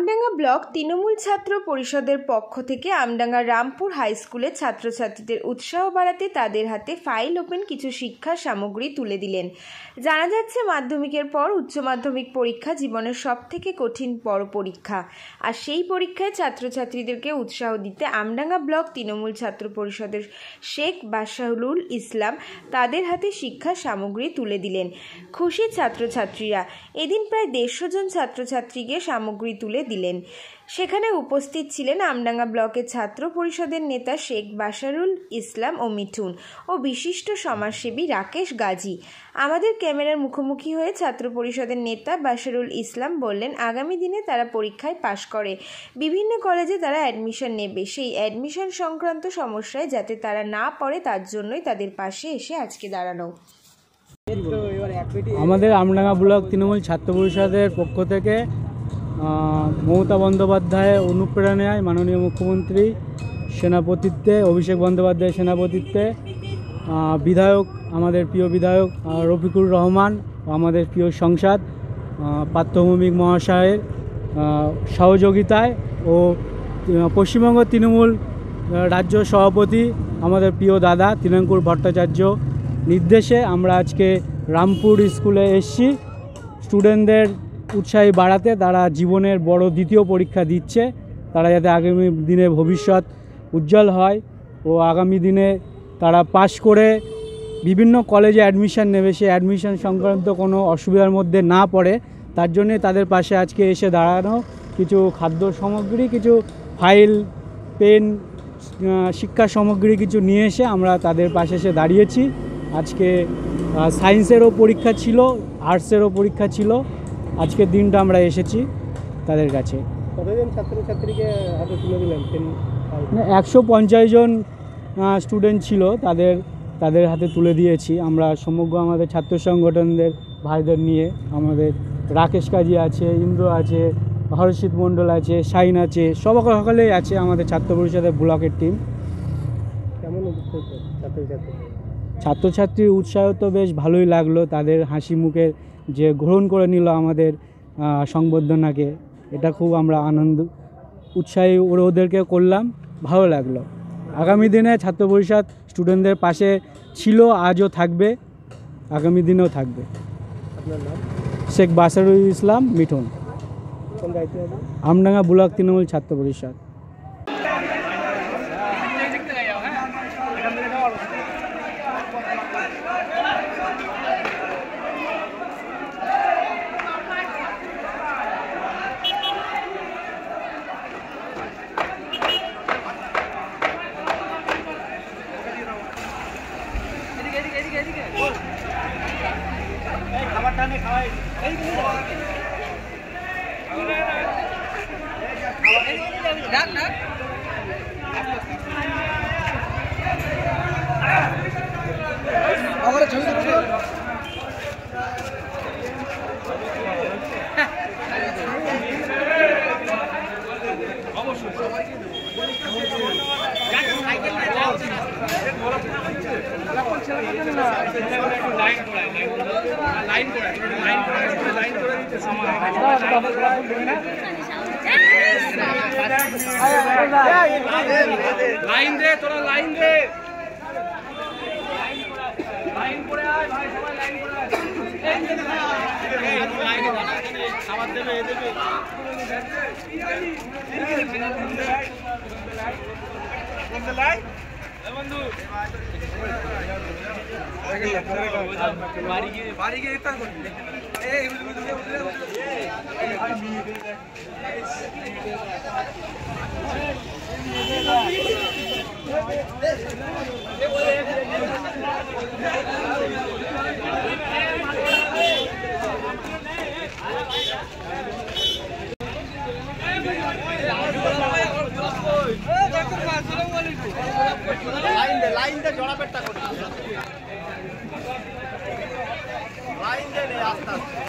Amdanga block Trinamool ছাত্র পরিষদের পক্ষ থেকে আমডাঙ্গা রামপুর হাই স্কুলের ছাত্রছাত্রীদের উৎসাহ বাড়াতে তাদের হাতে ফাইল ওপেন কিছু শিক্ষা সামগ্রী তুলে দিলেন। জানা যাচ্ছে, মাধ্যমিকের পর উচ্চ মাধ্যমিক পরীক্ষা জীবনের সবথেকে কঠিন বড় পরীক্ষা, আর সেই পরীক্ষায় ছাত্রছাত্রীদেরকে উৎসাহ দিতে আমডাঙ্গা ব্লক তৃণমূল ছাত্র পরিষদের শেখ বাশারুল ইসলাম তাদের হাতে শিক্ষা সামগ্রী তুলে দিলেন। খুশি ছাত্রছাত্রীরা। এদিন প্রায় 150 জন ছাত্রছাত্রীকে সামগ্রী তুলে দিলেন। সেখানে উপস্থিত ছিলেন আমডাঙ্গা ব্লকের ছাত্র পরিষদের নেতা শেখ বাশারুল ইসলাম ও মিঠুন ও বিশিষ্ট সমাজসেবী রাকেশ গাজী। আমাদের ক্যামেরার মুখোমুখি হয়ে ছাত্র পরিষদের নেতা বাশারুল ইসলাম বললেন, আগামী দিনে তারা পরীক্ষায় পাশ করে বিভিন্ন কলেজে তারা অ্যাডমিশন নেবে, সেই অ্যাডমিশন সংক্রান্ত সমস্যায় যাতে তারা না পড়ে তার জন্যই তাদের পাশে এসে আজকে দাঁড়ানো। আমাদের আমডাঙ্গা ব্লক তৃণমূল ছাত্র পরিষদের পক্ষ থেকে মমতা বন্দ্যোপাধ্যায়ের অনুপ্রেরণায় মাননীয় মুখ্যমন্ত্রী সেনাপতিত্বে, অভিষেক বন্দ্যোপাধ্যায়ের সেনাপতিত্বে বিধায়ক, আমাদের প্রিয় বিধায়ক রফিকুর রহমান, আমাদের প্রিয় সংসদ পার্থভৌমিক মহাশয়ের সহযোগিতায় ও পশ্চিমবঙ্গ তৃণমূল রাজ্য সভাপতি আমাদের প্রিয় দাদা তৃণাঙ্কুর ভট্টাচার্য নির্দেশে আমরা আজকে রামপুর স্কুলে এসেছি স্টুডেন্টদের উৎসাহী বাড়াতে। তারা জীবনের বড় দ্বিতীয় পরীক্ষা দিচ্ছে, তারা যাতে আগামী দিনে ভবিষ্যৎ উজ্জ্বল হয় ও আগামী দিনে তারা পাশ করে বিভিন্ন কলেজে অ্যাডমিশন নেবে, সেই অ্যাডমিশন সংক্রান্ত কোনো অসুবিধার মধ্যে না পড়ে, তার জন্যে তাদের পাশে আজকে এসে দাঁড়ানো। কিছু খাদ্য সামগ্রী, কিছু ফাইল, পেন, শিক্ষা সামগ্রী কিছু নিয়ে এসে আমরা তাদের পাশে এসে দাঁড়িয়েছি। আজকে সায়েন্সেরও পরীক্ষা ছিল, আর্টসেরও পরীক্ষা ছিল, আজকের দিনটা আমরা এসেছি তাদের কাছে। কতজন ছাত্রছাত্রীকে হাতে তুলে দিলেন? 150 জন স্টুডেন্ট ছিল, তাদের হাতে তুলে দিয়েছি আমরা সমগ্র আমাদের ছাত্র সংগঠনদের ভাইদের নিয়ে। আমাদের রাকেশ কাজী আছে, ইন্দ্র আছে, হর্ষিত মণ্ডল আছে, শাইন আছে, সকলেই আছে আমাদের ছাত্র পরিষদের ব্লকের টিম। কেমন ছাত্রছাত্রীর উৎসাহ তো বেশ ভালোই লাগলো, তাদের হাসি মুখের যে গ্রহণ করে নিল আমাদের সংবর্ধনাকে, এটা খুব আমরা আনন্দ উৎসাহী ওদেরকে করলাম, ভালো লাগলো। আগামী দিনে ছাত্র পরিষদ স্টুডেন্টদের পাশে ছিল, আজও থাকবে, আগামী দিনেও থাকবে। আপনার নাম? শেখ বাশারুল ইসলাম মিঠুন, আমডাঙ্গা ব্লক তৃণমূল ছাত্র পরিষদ। খাবারটা নিয়ে খাওয়াই আমার ছবি লাইন দে, তোরা লাইন দে, লাইন করে আয় ভাই, সবাই লাইন করে আয়। খাবার দেবে, এ দেবে বন্ধু বাড়ি গিয়ে ইফতার করবি। লাইন দে জড়া পেটটা করে লাইন দে আস্তে আস্তে।